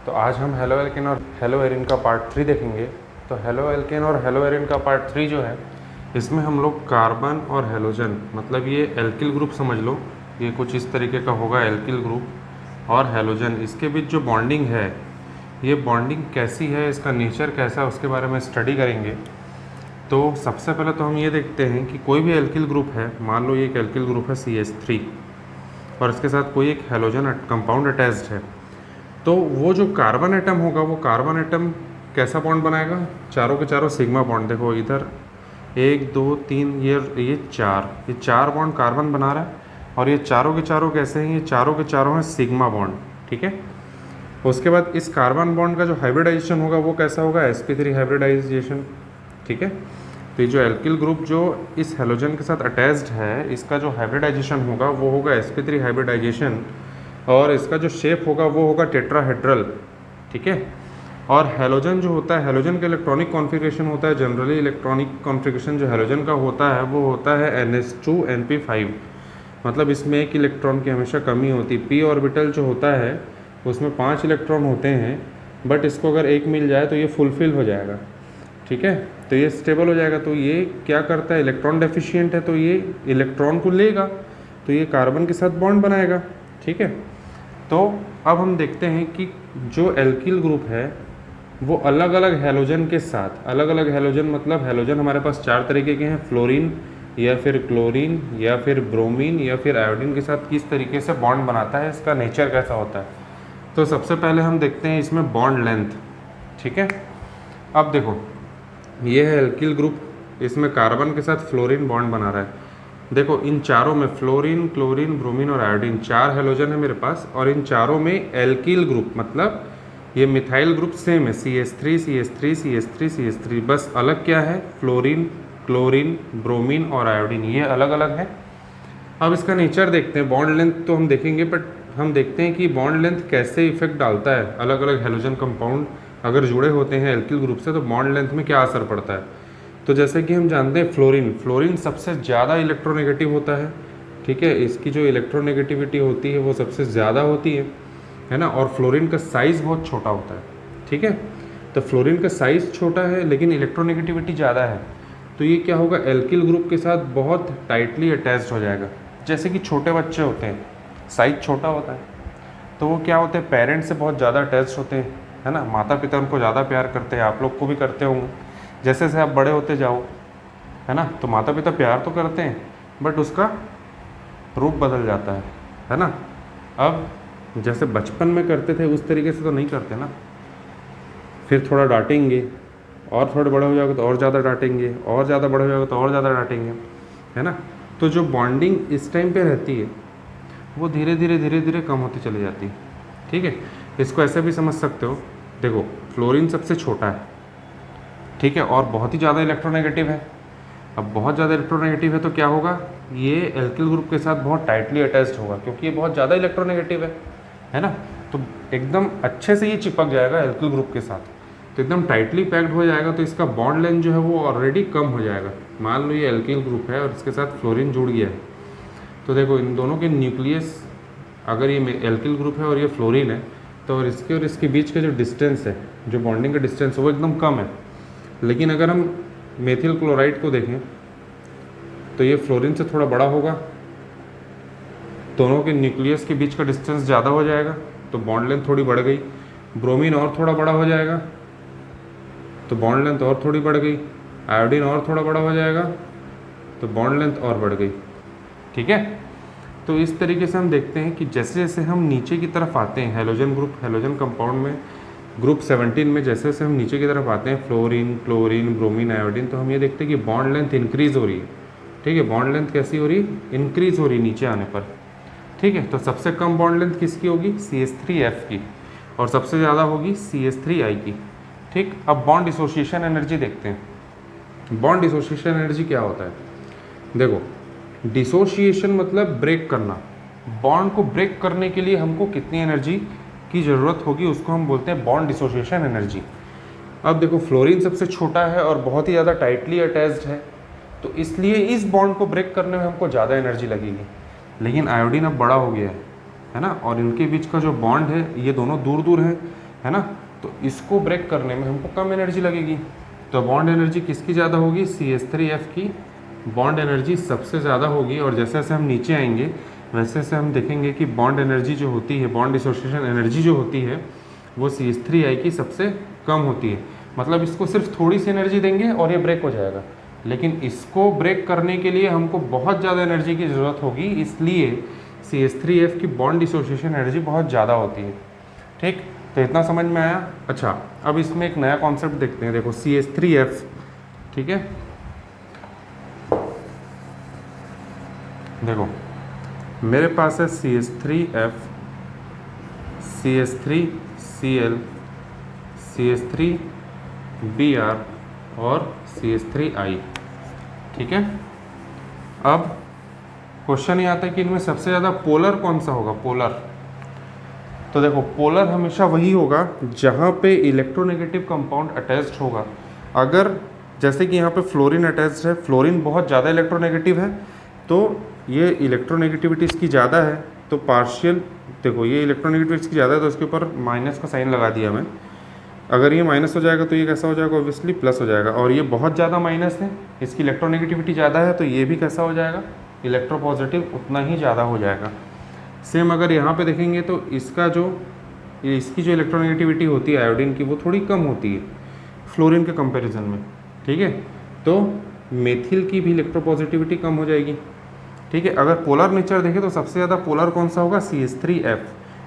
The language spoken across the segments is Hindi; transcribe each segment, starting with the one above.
तो आज हम हेलो एल्केन और हेलो एरिन का पार्ट 3 देखेंगे। तो हेलो एल्केन और हेलो एरिन का पार्ट 3 जो है, इसमें हम लोग कार्बन और हेलोजन, मतलब ये एल्किल ग्रुप समझ लो, ये कुछ इस तरीके का होगा एल्किल ग्रुप और हेलोजन, इसके बीच जो बॉन्डिंग है, ये बॉन्डिंग कैसी है, इसका नेचर कैसा है, उसके बारे में स्टडी करेंगे। तो सबसे पहले तो हम ये देखते हैं कि कोई भी एल्किल ग्रुप है, मान लो ये एक एल्किल ग्रुप है CH3 और इसके साथ कोई एक हेलोजन कंपाउंड अटैच्ड है, तो वो जो कार्बन एटम होगा, वो कार्बन एटम कैसा बॉन्ड बनाएगा, चारों के चारों सिग्मा बॉन्ड। देखो इधर 1 2 3 ये चार बॉन्ड कार्बन बना रहा है और ये चारों के चारों कैसे हैं, ये चारों के चारों हैं सिग्मा बॉन्ड। ठीक है, उसके बाद इस कार्बन बॉन्ड का जो हाइब्रिडाइजेशन होगा वो कैसा होगा, sp3 हाइब्रिडाइजेशन। ठीक है, तो ये जो एल्किल ग्रुप जो इस हेलोजन के साथ अटैच्ड है, इसका जो हाइब्रिडाइजेशन होगा वो होगा sp3 हाइब्रिडाइजेशन, और इसका जो शेप होगा वो होगा टेट्राहेड्रल। ठीक है, और हेलोजन जो होता है, हेलोजन का इलेक्ट्रॉनिक कॉन्फ़िगरेशन होता है, जनरली इलेक्ट्रॉनिक कॉन्फ़िगरेशन जो हेलोजन का होता है वो होता है NH2Np5, मतलब इसमें एक इलेक्ट्रॉन की हमेशा कमी होती है। p ऑर्बिटल जो होता है उसमें 5 इलेक्ट्रॉन होते हैं, बट इसको अगर एक मिल जाए तो ये फुलफिल हो जाएगा। ठीक है, तो ये स्टेबल हो जाएगा। तो ये क्या करता है, इलेक्ट्रॉन डेफिशिएंट है तो ये इलेक्ट्रॉन को लेगा, तो ये कार्बन के साथ बॉन्ड बनाएगा। ठीक है, तो अब हम देखते हैं कि जो एल्किल ग्रुप है वो अलग अलग हेलोजन के साथ, अलग अलग हेलोजन मतलब हेलोजन हमारे पास 4 तरीके के हैं, फ्लोरीन या फिर क्लोरीन या फिर ब्रोमीन या फिर आयोडीन के साथ किस तरीके से बॉन्ड बनाता है, इसका नेचर कैसा होता है। तो सबसे पहले हम देखते हैं इसमें बॉन्ड लेंथ। ठीक है, अब देखो ये है एल्किल ग्रुप, इसमें कार्बन के साथ फ्लोरीन बॉन्ड बना रहा है। देखो इन चारों में फ्लोरीन, क्लोरीन, ब्रोमीन और आयोडीन 4 हेलोजन है मेरे पास, और इन चारों में एल्किल ग्रुप मतलब ये मिथाइल ग्रुप सेम है, CH3 CH3 CH3 CH3, बस अलग क्या है, फ्लोरीन, क्लोरीन, ब्रोमीन और आयोडीन, ये अलग अलग है। अब इसका नेचर देखते हैं, बॉन्ड लेंथ तो हम देखेंगे, बट हम देखते हैं कि बॉन्ड लेंथ कैसे इफेक्ट डालता है, अलग अलग हेलोजन कंपाउंड अगर जुड़े होते हैं एल्किल ग्रुप से तो बॉन्ड लेंथ में क्या असर पड़ता है। तो जैसे कि हम जानते हैं फ्लोरीन सबसे ज़्यादा इलेक्ट्रोनेगेटिव होता है। ठीक है, इसकी जो इलेक्ट्रोनेगेटिविटी होती है वो सबसे ज़्यादा होती है ना, और फ्लोरीन का साइज़ बहुत छोटा होता है। ठीक है, तो फ्लोरीन का साइज़ छोटा है लेकिन इलेक्ट्रोनेगेटिविटी ज़्यादा है, तो ये क्या होगा, एल्किल ग्रुप के साथ बहुत टाइटली अटैच्ड हो जाएगा। जैसे कि छोटे बच्चे होते हैं, साइज़ छोटा होता है तो वो क्या होते हैं, पेरेंट्स से बहुत ज़्यादा अटैच्ड होते हैं, है ना, माता पिता उनको ज़्यादा प्यार करते हैं, आप लोग को भी करते होंगे। जैसे जैसे आप बड़े होते जाओ, है ना, तो माता पिता प्यार तो करते हैं बट उसका रूप बदल जाता है ना। अब जैसे बचपन में करते थे उस तरीके से तो नहीं करते ना, फिर थोड़ा डांटेंगे और थोड़े बड़े हो जाओगे तो और ज़्यादा डांटेंगे, और ज़्यादा बड़े हो जाओगे तो और ज़्यादा डांटेंगे, है ना। तो जो बॉन्डिंग इस टाइम पे रहती है वो धीरे धीरे कम होती चली जाती है। ठीक है, इसको ऐसे भी समझ सकते हो, देखो फ्लोरीन सबसे छोटा है, ठीक है, और बहुत ही ज़्यादा इलेक्ट्रोनेगेटिव है। अब बहुत ज़्यादा इलेक्ट्रोनेगेटिव है तो क्या होगा, ये एल्किल ग्रुप के साथ बहुत टाइटली अटैच्ड होगा क्योंकि ये बहुत ज़्यादा इलेक्ट्रोनेगेटिव है ना, तो एकदम अच्छे से ये चिपक जाएगा एल्किल ग्रुप के साथ, तो एकदम टाइटली पैक्ड हो जाएगा। तो इसका बॉन्ड लेंथ जो है वो ऑलरेडी कम हो जाएगा। मान लो ये एल्किल ग्रुप है और इसके साथ फ्लोरीन जुड़ गया है, तो देखो इन दोनों के न्यूक्लियस, अगर ये एल्किल ग्रुप है और ये फ्लोरीन है, तो और इसके बीच का जो डिस्टेंस है, जो बॉन्डिंग का डिस्टेंस है वो एकदम कम है। लेकिन अगर हम मेथिल क्लोराइड को देखें तो ये फ्लोरीन से थोड़ा बड़ा होगा, दोनों के न्यूक्लियस के बीच का डिस्टेंस ज़्यादा हो जाएगा तो बॉन्ड लेंथ थोड़ी बढ़ गई। ब्रोमीन और थोड़ा बड़ा हो जाएगा तो बॉन्ड लेंथ और थोड़ी बढ़ गई। आयोडीन और थोड़ा बड़ा हो जाएगा तो बॉन्ड लेंथ और बढ़ गई। ठीक है, तो इस तरीके से हम देखते हैं कि जैसे जैसे हम नीचे की तरफ आते हैं हेलोजन ग्रुप, हेलोजन कंपाउंड में ग्रुप 17 में जैसे जैसे हम नीचे की तरफ आते हैं, फ्लोरीन, क्लोरीन, ब्रोमीन, आयोडीन, तो हम ये देखते हैं कि बॉन्ड लेंथ इंक्रीज़ हो रही है। ठीक है, बॉन्ड लेंथ कैसी हो रही है, इंक्रीज़ हो रही नीचे आने पर। ठीक है, तो सबसे कम बॉन्ड लेंथ किसकी होगी, CH3F की, और सबसे ज़्यादा होगी CH3I की। ठीक, अब बॉन्ड डिसोसिएशन एनर्जी देखते हैं। बॉन्ड डिसोसिएशन एनर्जी क्या होता है, देखो डिसोसिएशन मतलब ब्रेक करना। बॉन्ड को ब्रेक करने के लिए हमको कितनी एनर्जी की ज़रूरत होगी उसको हम बोलते हैं बॉन्ड डिसोसिएशन एनर्जी। अब देखो फ्लोरीन सबसे छोटा है और बहुत ही ज़्यादा टाइटली अटैच्ड है, तो इसलिए इस बॉन्ड को ब्रेक करने में हमको ज़्यादा एनर्जी लगेगी। लेकिन आयोडीन अब बड़ा हो गया है ना, और इनके बीच का जो बॉन्ड है ये दोनों दूर दूर है है ना। तो इसको ब्रेक करने में हमको कम एनर्जी लगेगी, तो बॉन्ड एनर्जी किसकी ज़्यादा होगी, CH3F की बॉन्ड एनर्जी सबसे ज़्यादा होगी। और जैसे जैसे हम नीचे आएंगे वैसे वैसे हम देखेंगे कि बॉन्ड एनर्जी जो होती है, बॉन्ड डिसोसिएशन एनर्जी जो होती है वो CH3I की सबसे कम होती है। मतलब इसको सिर्फ थोड़ी सी एनर्जी देंगे और ये ब्रेक हो जाएगा, लेकिन इसको ब्रेक करने के लिए हमको बहुत ज़्यादा एनर्जी की ज़रूरत होगी, इसलिए CH3F की बॉन्ड डिसोसिएशन एनर्जी बहुत ज़्यादा होती है। ठीक, तो इतना समझ में आया। अच्छा, अब इसमें एक नया कॉन्सेप्ट देखते हैं। देखो CH3F, ठीक है, देखो मेरे पास है CH3F, CH3Cl, CH3Br और CH3I, ठीक है। अब क्वेश्चन ये आता है कि इनमें सबसे ज़्यादा पोलर कौन सा होगा, पोलर। तो देखो पोलर हमेशा वही होगा जहाँ पे इलेक्ट्रोनेगेटिव कंपाउंड अटैच्ड होगा। अगर जैसे कि यहाँ पे फ्लोरीन अटैच्ड है, फ्लोरीन बहुत ज़्यादा इलेक्ट्रोनेगेटिव है, तो ये इलेक्ट्रोनेगेटिविटी इसकी ज़्यादा है, तो पार्शियल, देखो ये इलेक्ट्रोनेगेटिविटी इसकी ज़्यादा है तो इसके ऊपर माइनस का साइन लगा दिया मैं। अगर ये माइनस हो जाएगा तो ये कैसा हो जाएगा, ऑब्वियसली प्लस हो जाएगा। और ये बहुत ज़्यादा माइनस है, इसकी इलेक्ट्रोनेगेटिविटी ज़्यादा है, तो ये भी कैसा हो जाएगा, इलेक्ट्रोपॉजिटिव उतना ही ज़्यादा हो जाएगा। सेम अगर यहाँ पे देखेंगे तो इसका जो इसकी जो इलेक्ट्रोनेगेटिविटी होती है आयोडीन की, वो थोड़ी कम होती है फ्लोरीन के कंपैरिजन में, ठीक है। तो मेथिल की भी इलेक्ट्रोपॉजिटिविटी कम हो जाएगी, ठीक है। अगर पोलर नेचर देखें तो सबसे ज़्यादा पोलर कौन सा होगा, CH3F।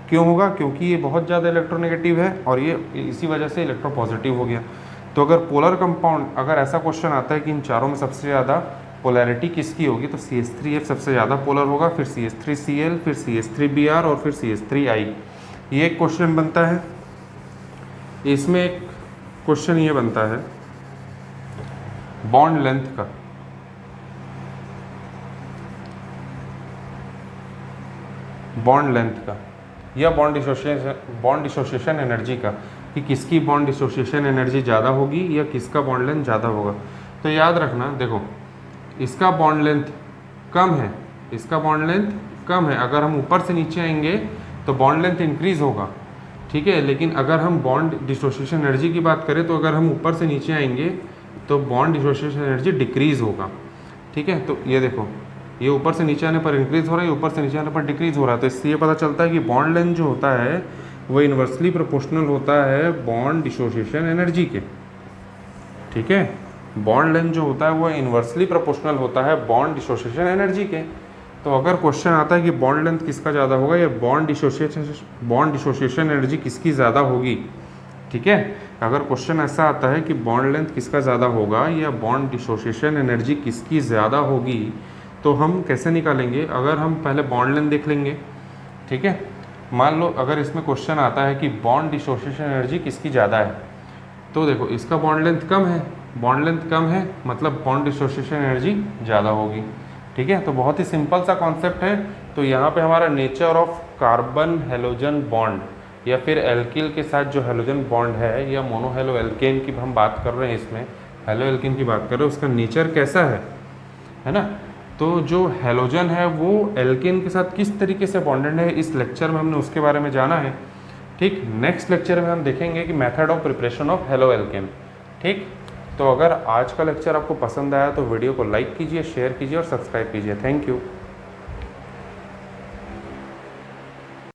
क्यों होगा, क्योंकि ये बहुत ज़्यादा इलेक्ट्रोनेगेटिव है और ये इसी वजह से इलेक्ट्रोपॉजिटिव हो गया। तो अगर पोलर कंपाउंड, अगर ऐसा क्वेश्चन आता है कि इन चारों में सबसे ज़्यादा पोलैरिटी किसकी होगी, तो CH3F सबसे ज़्यादा पोलर होगा, फिर CH3Cl, फिर CH3Br और फिर CH3I। ये एक क्वेश्चन बनता है। इसमें एक क्वेश्चन ये बनता है बॉन्ड लेंथ का, बॉन्ड लेंथ का या बॉन्ड डिसोसिएशन एनर्जी का, कि किसकी बॉन्ड डिसोसिएशन एनर्जी ज़्यादा होगी या किसका बॉन्ड लेंथ ज़्यादा होगा। तो याद रखना, देखो इसका बॉन्ड लेंथ कम है, इसका बॉन्ड लेंथ कम है। अगर हम ऊपर से नीचे आएंगे तो बॉन्ड लेंथ इंक्रीज होगा, ठीक है। लेकिन अगर हम बॉन्ड डिसोसिएशन एनर्जी की बात करें तो अगर हम ऊपर से नीचे आएंगे तो बॉन्ड डिसोसिएशन एनर्जी डिक्रीज होगा, ठीक है। तो ये देखो, ये ऊपर से नीचे आने पर इंक्रीज हो रहा है, ऊपर से नीचे आने पर डिक्रीज हो रहा है। तो इससे ये पता चलता है कि बॉन्ड लेंथ जो होता है वो इन्वर्सली प्रोपोर्शनल होता है बॉन्ड डिसोसिएशन एनर्जी के, ठीक है। बॉन्ड लेंथ जो होता है वो इन्वर्सली प्रोपोर्शनल होता है बॉन्ड डिसोसिएशन एनर्जी के। तो अगर क्वेश्चन आता है कि बॉन्ड लेंथ किसका ज़्यादा होगा या बॉन्ड डिसोसिएशन एनर्जी किसकी ज़्यादा होगी, ठीक है। अगर क्वेश्चन ऐसा आता है कि बॉन्ड लेंथ किसका ज़्यादा होगा या बॉन्ड डिसोसिएशन एनर्जी किसकी ज़्यादा होगी, तो हम कैसे निकालेंगे। अगर हम पहले बॉन्ड लेंथ देख लेंगे, ठीक है। मान लो अगर इसमें क्वेश्चन आता है कि बॉन्ड डिसोसिएशन एनर्जी किसकी ज़्यादा है, तो देखो इसका बॉन्ड लेंथ कम है, बॉन्ड लेंथ कम है मतलब बॉन्ड डिसोसिएशन एनर्जी ज़्यादा होगी, ठीक है। तो बहुत ही सिंपल सा कॉन्सेप्ट है। तो यहाँ पे हमारा nature of carbon halogen bond या फिर एल्किल के साथ जो हेलोजन बॉन्ड है या मोनो हेलो एल्केन की हम बात कर रहे हैं, इसमें हेलो एल्केन की बात कर रहे हैं, उसका नेचर कैसा है ना। तो जो हेलोजन है वो एल्केन के साथ किस तरीके से बॉन्डेड है, इस लेक्चर में हमने उसके बारे में जाना है, ठीक। नेक्स्ट लेक्चर में हम देखेंगे कि method of preparation of halo alkane, ठीक। तो अगर आज का लेक्चर आपको पसंद आया तो वीडियो को लाइक कीजिए, शेयर कीजिए और सब्सक्राइब कीजिए। Thank you.